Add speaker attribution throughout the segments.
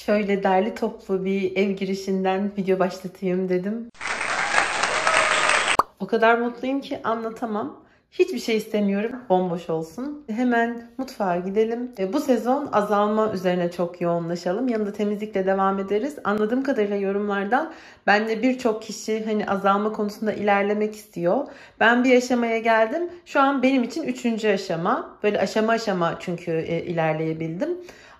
Speaker 1: Şöyle derli toplu bir ev girişinden video başlatayım dedim. O kadar mutluyum ki anlatamam. Hiçbir şey istemiyorum. Bomboş olsun. Hemen mutfağa gidelim. Bu sezon azalma üzerine çok yoğunlaşalım. Yanında temizlikle devam ederiz. Anladığım kadarıyla yorumlardan benle birçok kişi hani azalma konusunda ilerlemek istiyor. Ben bir aşamaya geldim. Şu an benim için 3. aşama. Böyle aşama aşama çünkü ilerleyebildim.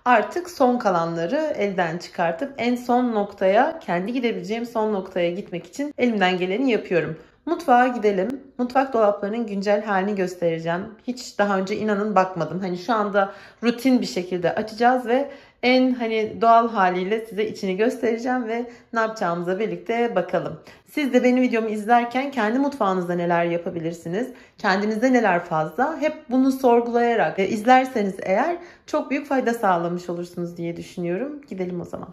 Speaker 1: Artık son kalanları elden çıkartıp en son noktaya, kendi gidebileceğim son noktaya gitmek için elimden geleni yapıyorum. Mutfağa gidelim. Mutfak dolaplarının güncel halini göstereceğim. Hiç daha önce inanın bakmadım. Hani şu anda rutin bir şekilde açacağız ve en hani doğal haliyle size içini göstereceğim ve ne yapacağımıza birlikte bakalım. Siz de benim videomu izlerken kendi mutfağınızda neler yapabilirsiniz? Kendinizde neler fazla? Hep bunu sorgulayarak izlerseniz eğer çok büyük fayda sağlamış olursunuz diye düşünüyorum. Gidelim o zaman.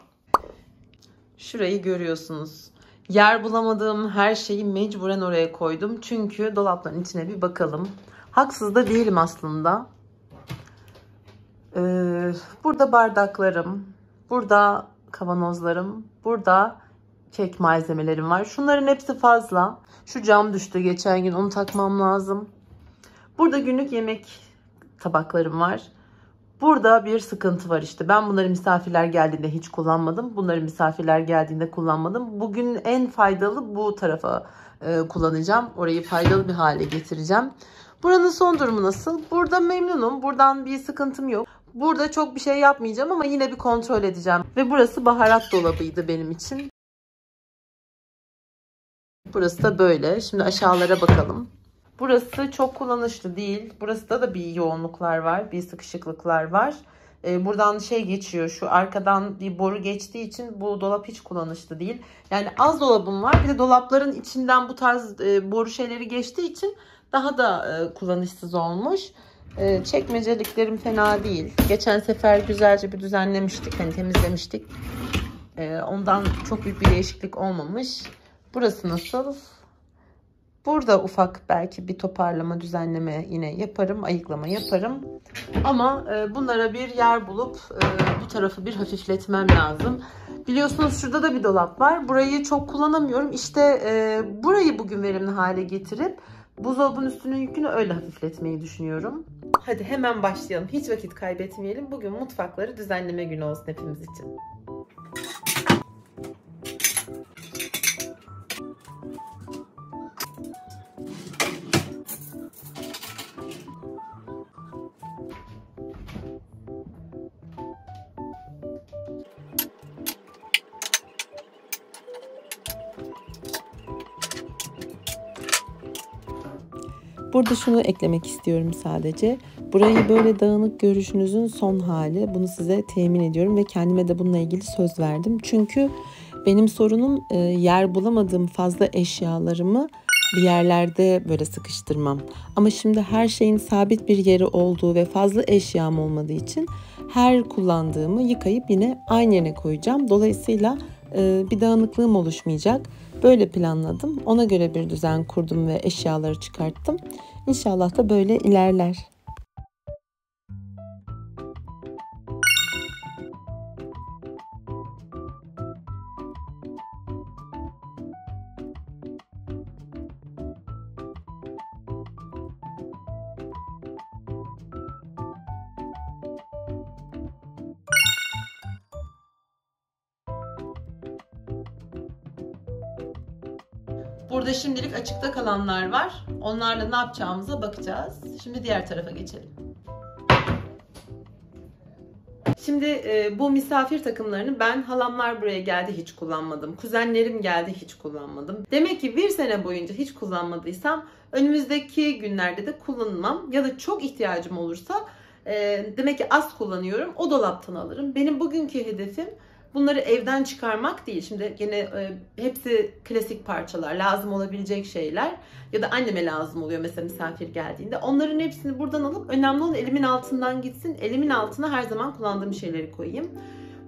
Speaker 1: Şurayı görüyorsunuz. Yer bulamadığım her şeyi mecburen oraya koydum. Çünkü dolapların içine bir bakalım. Haksız da değilim aslında. Burada bardaklarım, burada kavanozlarım, burada kek malzemelerim var. Şunların hepsi fazla. Şu cam düştü geçen gün, onu takmam lazım. Burada günlük yemek tabaklarım var. Burada bir sıkıntı var işte. Ben bunları misafirler geldiğinde hiç kullanmadım. Bunları misafirler geldiğinde kullanmadım. Bugün en faydalı bu tarafa kullanacağım. Orayı faydalı bir hale getireceğim. Buranın son durumu nasıl? Burada memnunum. Buradan bir sıkıntım yok. Burada çok bir şey yapmayacağım ama yine bir kontrol edeceğim. Ve burası baharat dolabıydı benim için. Burası da böyle. Şimdi aşağılara bakalım. Burası çok kullanışlı değil. Burası da bir yoğunluklar var. Bir sıkışıklıklar var. Buradan şey geçiyor. Şu arkadan bir boru geçtiği için bu dolap hiç kullanışlı değil. Yani az dolabım var. Bir de dolapların içinden bu tarz boru şeyleri geçtiği için daha da kullanışsız olmuş. Çekmeceliklerim fena değil. Geçen sefer güzelce bir düzenlemiştik. Hani temizlemiştik. Ondan çok büyük bir değişiklik olmamış. Burası nasıl? Burada ufak belki bir toparlama, düzenleme yine yaparım, ayıklama yaparım. Ama bunlara bir yer bulup bu tarafı bir hafifletmem lazım. Biliyorsunuz şurada da bir dolap var. Burayı çok kullanamıyorum. İşte burayı bugün verimli hale getirip buzdolabının üstünün yükünü öyle hafifletmeyi düşünüyorum. Hadi hemen başlayalım. Hiç vakit kaybetmeyelim. Bugün mutfakları düzenleme günü olsun hepimiz için. Burada şunu eklemek istiyorum sadece. Burayı böyle dağınık görüşünüzün son hali. Bunu size temin ediyorum ve kendime de bununla ilgili söz verdim. Çünkü benim sorunum yer bulamadığım fazla eşyalarımı bir yerlerde böyle sıkıştırmam. Ama şimdi her şeyin sabit bir yeri olduğu ve fazla eşyam olmadığı için her kullandığımı yıkayıp yine aynı yerine koyacağım. Dolayısıyla bir dağınıklığım oluşmayacak. Böyle planladım. Ona göre bir düzen kurdum ve eşyaları çıkarttım. İnşallah da böyle ilerler. Burada şimdilik açıkta kalanlar var. Onlarla ne yapacağımıza bakacağız. Şimdi diğer tarafa geçelim. Şimdi bu misafir takımlarını ben halamlar buraya geldi hiç kullanmadım. Kuzenlerim geldi hiç kullanmadım. Demek ki bir sene boyunca hiç kullanmadıysam önümüzdeki günlerde de kullanmam. Ya da çok ihtiyacım olursa demek ki az kullanıyorum. O dolaptan alırım. Benim bugünkü hedefim bunları evden çıkarmak değil. Şimdi gene hepsi klasik parçalar, lazım olabilecek şeyler. Ya da anneme lazım oluyor mesela misafir geldiğinde. Onların hepsini buradan alıp önemli olan elimin altından gitsin. Elimin altına her zaman kullandığım şeyleri koyayım.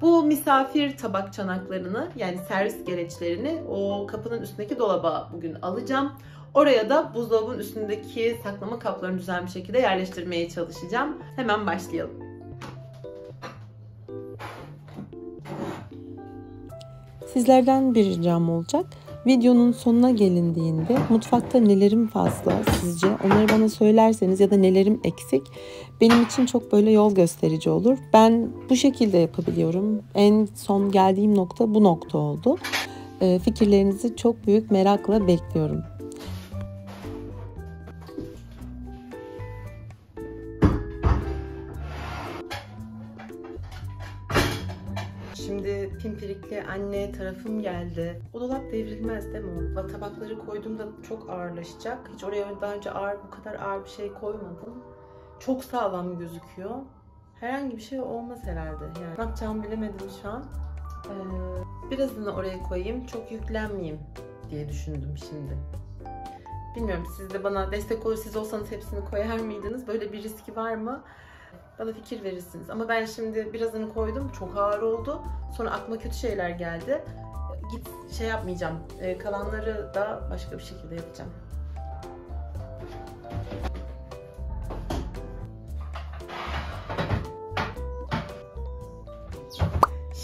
Speaker 1: Bu misafir tabak çanaklarını yani servis gereçlerini o kapının üstündeki dolaba bugün alacağım. Oraya da buzdolabının üstündeki saklama kaplarını düzenli bir şekilde yerleştirmeye çalışacağım. Hemen başlayalım. Sizlerden bir ricam olacak. Videonun sonuna gelindiğinde mutfakta nelerim fazla sizce? Onları bana söylerseniz ya da nelerim eksik benim için çok böyle yol gösterici olur. Ben bu şekilde yapabiliyorum. En son geldiğim nokta bu nokta oldu. Fikirlerinizi çok büyük merakla bekliyorum. Şimdi pimpirikli anne tarafım geldi. O dolap devrilmez değil mi? O tabakları koyduğumda çok ağırlaşacak. Hiç oraya daha önce bu kadar ağır bir şey koymadım. Çok sağlam gözüküyor. Herhangi bir şey olmaz herhalde. Yani ne yapacağımı bilemedim şu an. Birazını oraya koyayım. Çok yüklenmeyeyim diye düşündüm şimdi. Bilmiyorum, siz de bana destek olur. Siz olsanız hepsini koyar mıydınız? Böyle bir riski var mı? Bana fikir verirsiniz. Ama ben şimdi birazını koydum. Çok ağır oldu. Sonra aklıma kötü şeyler geldi. Şey yapmayacağım. Kalanları da başka bir şekilde yapacağım.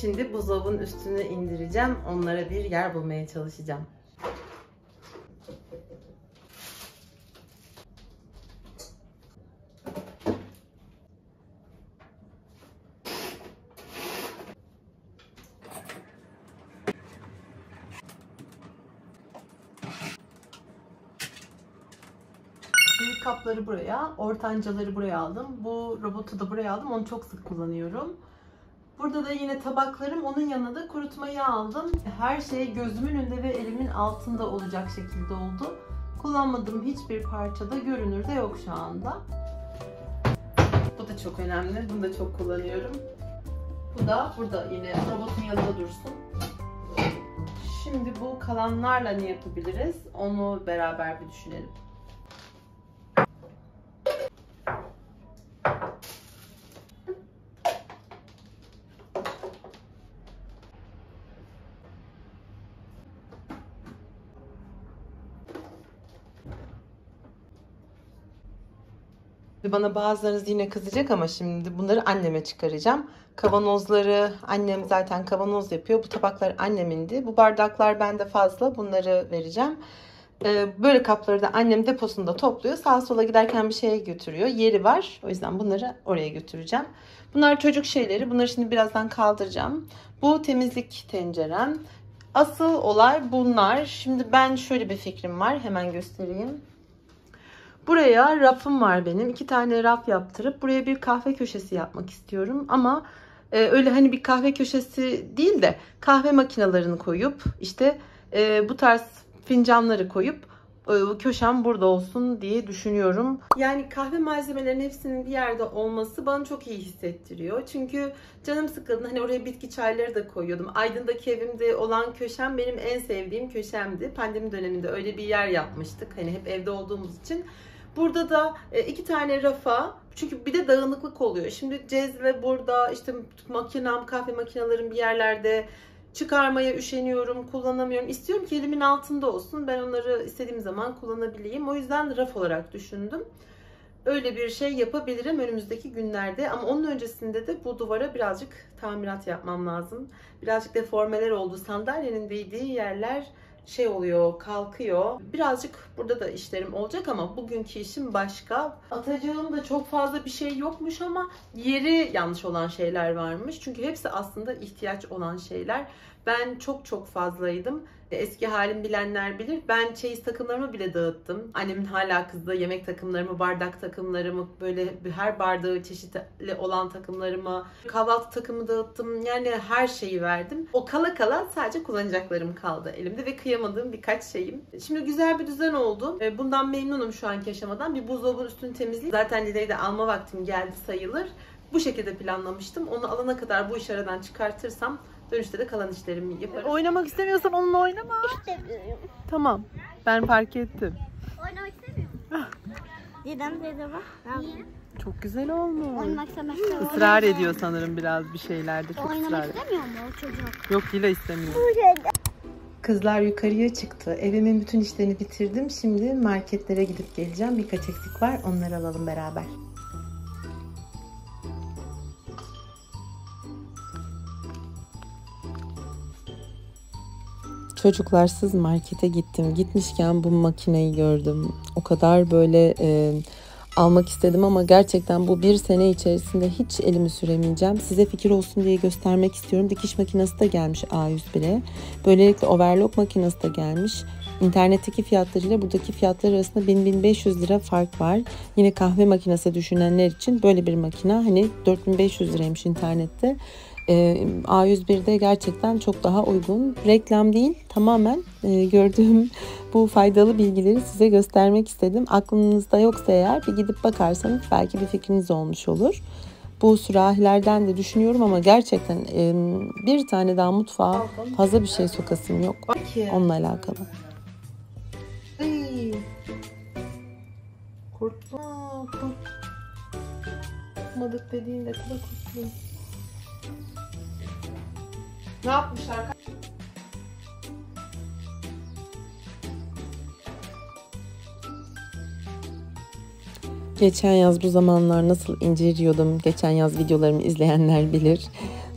Speaker 1: Şimdi buzdolabının üstünü indireceğim. Onlara bir yer bulmaya çalışacağım. Büyük kapları buraya, ortancaları buraya aldım. Bu robotu da buraya aldım. Onu çok sık kullanıyorum. Burada da yine tabaklarım, onun yanına da kurutmayı aldım. Her şey gözümün önünde ve elimin altında olacak şekilde oldu. Kullanmadığım hiçbir parçada görünürde yok şu anda. Bu da çok önemli. Bunu da çok kullanıyorum. Bu da burada yine robotun yanında dursun. Şimdi bu kalanlarla ne yapabiliriz? Onu beraber bir düşünelim. Bana bazılarınız yine kızacak ama şimdi bunları anneme çıkaracağım. Kavanozları annem zaten kavanoz yapıyor. Bu tabaklar annemindi. Bu bardaklar bende fazla. Bunları vereceğim. Böyle kapları da annem deposunda topluyor. Sağa sola giderken bir şeye götürüyor. Yeri var. O yüzden bunları oraya götüreceğim. Bunlar çocuk şeyleri. Bunları şimdi birazdan kaldıracağım. Bu temizlik tencerem. Asıl olay bunlar. Şimdi ben şöyle bir fikrim var. Hemen göstereyim. Buraya rafım var benim. 2 tane raf yaptırıp buraya bir kahve köşesi yapmak istiyorum. Ama öyle hani bir kahve köşesi değil de kahve makinelerini koyup işte bu tarz fincanları koyup köşem burada olsun diye düşünüyorum. Yani kahve malzemelerinin hepsinin bir yerde olması bana çok iyi hissettiriyor. Çünkü canım sıkıldığında hani oraya bitki çayları da koyuyordum. Aydın'daki evimde olan köşem benim en sevdiğim köşemdi. Pandemi döneminde öyle bir yer yapmıştık. Hani hep evde olduğumuz için. Burada da 2 tane rafa, çünkü bir de dağınıklık oluyor. Şimdi cezve burada, işte makinem, kahve makinelerim bir yerlerde, çıkarmaya üşeniyorum, kullanamıyorum. İstiyorum ki elimin altında olsun. Ben onları istediğim zaman kullanabileyim. O yüzden raf olarak düşündüm. Öyle bir şey yapabilirim önümüzdeki günlerde. Ama onun öncesinde de bu duvara birazcık tamirat yapmam lazım. Birazcık deformeler oldu. Sandalyenin değdiği yerler şey oluyor, kalkıyor. Birazcık burada da işlerim olacak ama bugünkü işim başka. Atacağım da çok fazla bir şey yokmuş ama yeri yanlış olan şeyler varmış. Çünkü hepsi aslında ihtiyaç olan şeyler. Ben çok fazlaydım. Eski halim bilenler bilir. Ben çeyiz takımlarımı bile dağıttım. Annemin hala kızdığı yemek takımlarımı, bardak takımlarımı, böyle her bardağı çeşitli olan takımlarımı, kahvaltı takımı dağıttım. Yani her şeyi verdim. O kala kala sadece kullanacaklarım kaldı elimde ve kıyamadığım birkaç şeyim. Şimdi güzel bir düzen oldu. Bundan memnunum şu anki aşamadan. Bir buzdolabının üstünü temizleyip zaten Lide'yi de alma vaktim geldi sayılır. Bu şekilde planlamıştım. Onu alana kadar bu işi aradan çıkartırsam dönüşte de kalan işlerimi yaparım. Oynamak istemiyorsan onunla oynama.
Speaker 2: İstemiyorum.
Speaker 1: Tamam. Ben fark ettim.
Speaker 2: Oynamak istemiyorum. Neden teyze bak?
Speaker 1: Çok güzel olmuş.
Speaker 2: Oynamak istemezse
Speaker 1: Israr ediyor sanırım biraz bir şeylerde. Çok ısrar
Speaker 2: oynamak
Speaker 1: ediyor.
Speaker 2: istemiyor mu o çocuk?
Speaker 1: Yok, Dila istemiyor. Kızlar yukarıya çıktı. Evimin bütün işlerini bitirdim. Şimdi marketlere gidip geleceğim. Birkaç eksik var. Onları alalım beraber. Çocuklarsız markete gittim. Gitmişken bu makineyi gördüm. O kadar böyle almak istedim ama gerçekten bu bir sene içerisinde hiç elimi süremeyeceğim. Size fikir olsun diye göstermek istiyorum. Dikiş makinesi de gelmiş A101'e. Böylelikle overlock makinesi de gelmiş. İnternetteki fiyatlarıyla buradaki fiyatlar arasında 1000-1500 lira fark var. Yine kahve makinesi düşünenler için böyle bir makine hani 4500 liraymış internette. A101'de gerçekten çok daha uygun. Reklam değil, tamamen gördüğüm bu faydalı bilgileri size göstermek istedim. Aklınızda yoksa eğer bir gidip bakarsanız belki bir fikriniz olmuş olur. Bu sürahilerden de düşünüyorum ama gerçekten bir tane daha mutfağa fazla bir şey sokasım yok. Onunla alakalı. Kurtulmadık dediğinde kadar kurtuldum. Ne yapmışlar? Geçen yaz bu zamanlar nasıl incir yiyordum. Geçen yaz videolarımı izleyenler bilir.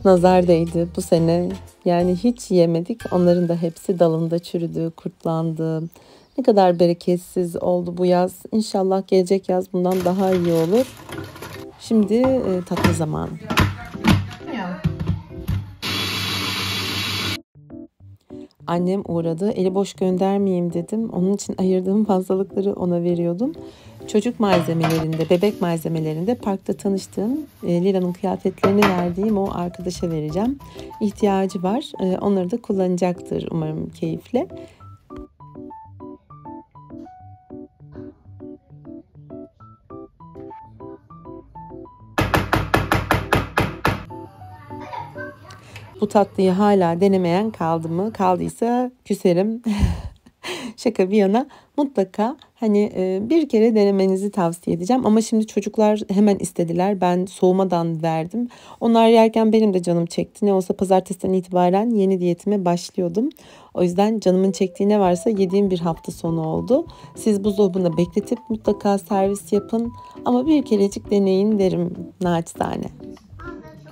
Speaker 1: Nazar değdi. Bu sene yani hiç yemedik. Onların da hepsi dalında çürüdü, kurtlandı. Ne kadar bereketsiz oldu bu yaz. İnşallah gelecek yaz bundan daha iyi olur. Şimdi tatlı zamanı. Annem uğradı. Eli boş göndermeyeyim dedim. Onun için ayırdığım fazlalıkları ona veriyordum. Çocuk malzemelerinde, bebek malzemelerinde parkta tanıştığım Lila'nın kıyafetlerini verdiğim o arkadaşa vereceğim. İhtiyacı var. Onları da kullanacaktır umarım keyifle. Bu tatlıyı hala denemeyen kaldı mı? Kaldıysa küserim. Şaka bir yana mutlaka hani bir kere denemenizi tavsiye edeceğim. Ama şimdi çocuklar hemen istediler. Ben soğumadan verdim. Onlar yerken benim de canım çekti. Ne olsa pazartesiden itibaren yeni diyetime başlıyordum. O yüzden canımın çektiği ne varsa yediğim bir hafta sonu oldu. Siz buzdolabında bekletip mutlaka servis yapın. Ama bir kerecik deneyin derim naçizane.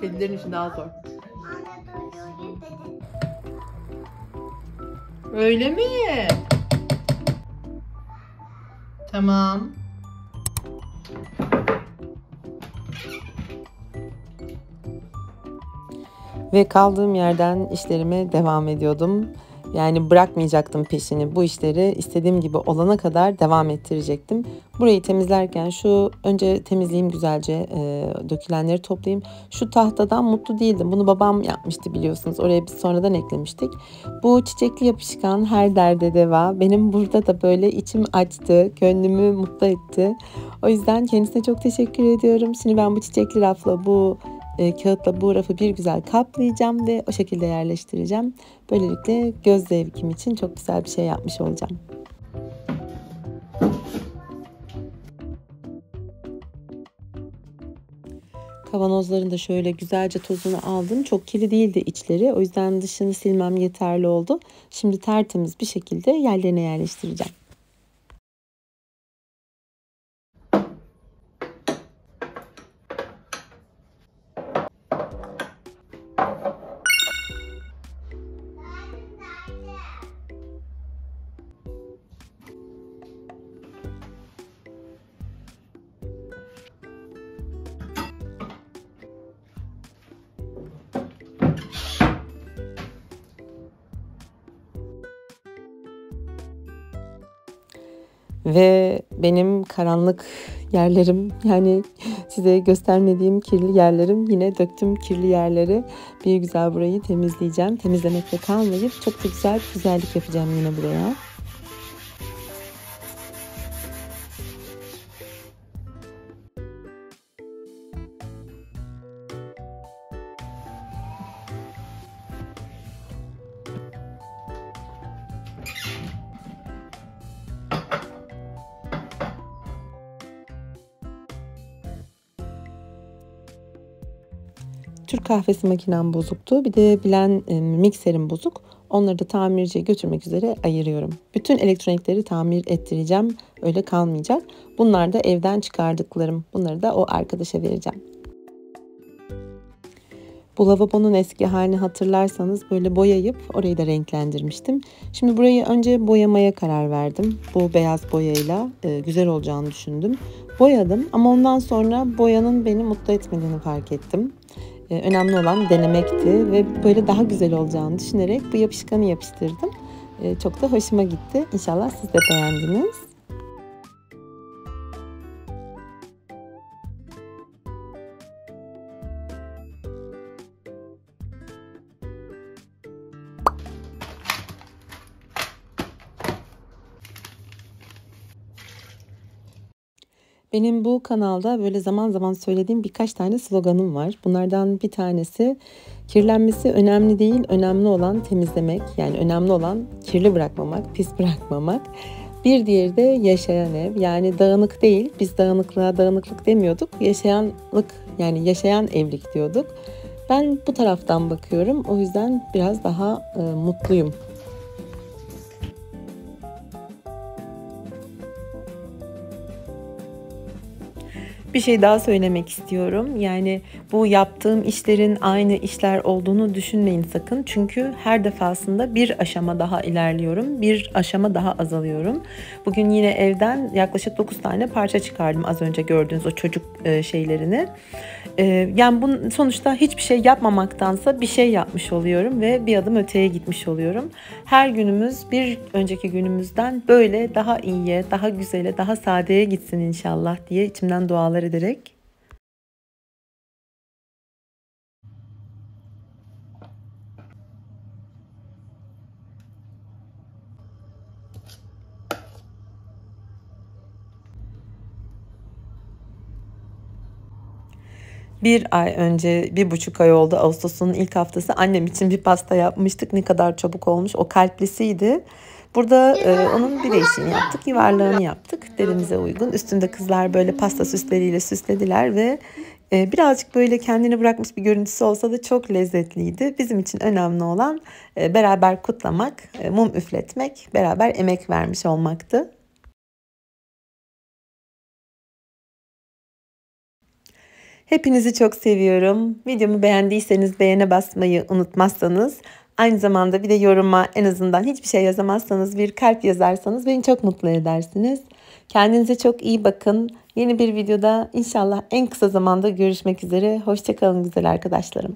Speaker 1: Kedilerin işi daha zor. Öyle mi? Tamam. Ve kaldığım yerden işlerime devam ediyordum. Yani bırakmayacaktım peşini. Bu işleri istediğim gibi olana kadar devam ettirecektim. Burayı temizlerken önce temizleyeyim güzelce, dökülenleri toplayayım. Şu tahtadan mutlu değildim. Bunu babam yapmıştı biliyorsunuz. Oraya biz sonradan eklemiştik. Bu çiçekli yapışkan her derde deva. Benim burada da böyle içim açtı. Gönlümü mutlu etti. O yüzden kendisine çok teşekkür ediyorum. Şimdi ben bu çiçekli rafla kağıtla bu rafı bir güzel kaplayacağım ve o şekilde yerleştireceğim. Böylelikle göz zevkim için çok güzel bir şey yapmış olacağım. Kavanozların da şöyle güzelce tozunu aldım. Çok kirli değildi içleri. O yüzden dışını silmem yeterli oldu. Şimdi tertemiz bir şekilde yerlerine yerleştireceğim. Ve benim karanlık yerlerim, yani size göstermediğim kirli yerlerim, yine döktüm kirli yerleri. Bir güzel burayı temizleyeceğim. Temizlemekle kalmayıp çok da güzel bir güzellik yapacağım yine buraya. Türk kahvesi makinem bozuktu. Bir de blend mikserim bozuk. Onları da tamirciye götürmek üzere ayırıyorum. Bütün elektronikleri tamir ettireceğim. Öyle kalmayacak. Bunlar da evden çıkardıklarım. Bunları da o arkadaşa vereceğim. Bu lavabonun eski halini hatırlarsanız böyle boyayıp orayı da renklendirmiştim. Şimdi burayı önce boyamaya karar verdim. Bu beyaz boyayla güzel olacağını düşündüm. Boyadım ama ondan sonra boyanın beni mutlu etmediğini fark ettim. Önemli olan denemekti ve böyle daha güzel olacağını düşünerek bu yapışkanı yapıştırdım. Çok da hoşuma gitti. İnşallah siz de beğendiniz. Benim bu kanalda böyle zaman zaman söylediğim birkaç tane sloganım var. Bunlardan bir tanesi kirlenmesi önemli değil, önemli olan temizlemek. Yani önemli olan kirli bırakmamak, pis bırakmamak. Bir diğeri de yaşayan ev. Yani dağınık değil, biz dağınıklığa dağınıklık demiyorduk. Yaşayanlık, yani yaşayan evlilik diyorduk. Ben bu taraftan bakıyorum. O yüzden biraz daha mutluyum. Bir şey daha söylemek istiyorum. Yani bu yaptığım işlerin aynı işler olduğunu düşünmeyin sakın. Çünkü her defasında bir aşama daha ilerliyorum. Bir aşama daha azalıyorum. Bugün yine evden yaklaşık 9 tane parça çıkardım. Az önce gördüğünüz o çocuk şeylerini. Yani bunun sonuçta hiçbir şey yapmamaktansa bir şey yapmış oluyorum ve bir adım öteye gitmiş oluyorum. Her günümüz bir önceki günümüzden böyle daha iyiye, daha güzele, daha sadeye gitsin inşallah diye içimden dualar ederek. Bir ay önce, 1,5 ay oldu, Ağustos'un ilk haftası annem için bir pasta yapmıştık. Ne kadar çabuk olmuş. O kalplisiydi. Burada onun bir değişiğini yaptık. Yuvarlağını yaptık. Dedemize uygun. Üstünde kızlar böyle pasta süsleriyle süslediler ve birazcık böyle kendini bırakmış bir görüntüsü olsa da çok lezzetliydi. Bizim için önemli olan beraber kutlamak, mum üfletmek, beraber emek vermiş olmaktı. Hepinizi çok seviyorum. Videomu beğendiyseniz beğene basmayı unutmazsanız, aynı zamanda bir de yoruma en azından hiçbir şey yazamazsanız bir kalp yazarsanız beni çok mutlu edersiniz. Kendinize çok iyi bakın. Yeni bir videoda inşallah en kısa zamanda görüşmek üzere. Hoşça kalın güzel arkadaşlarım.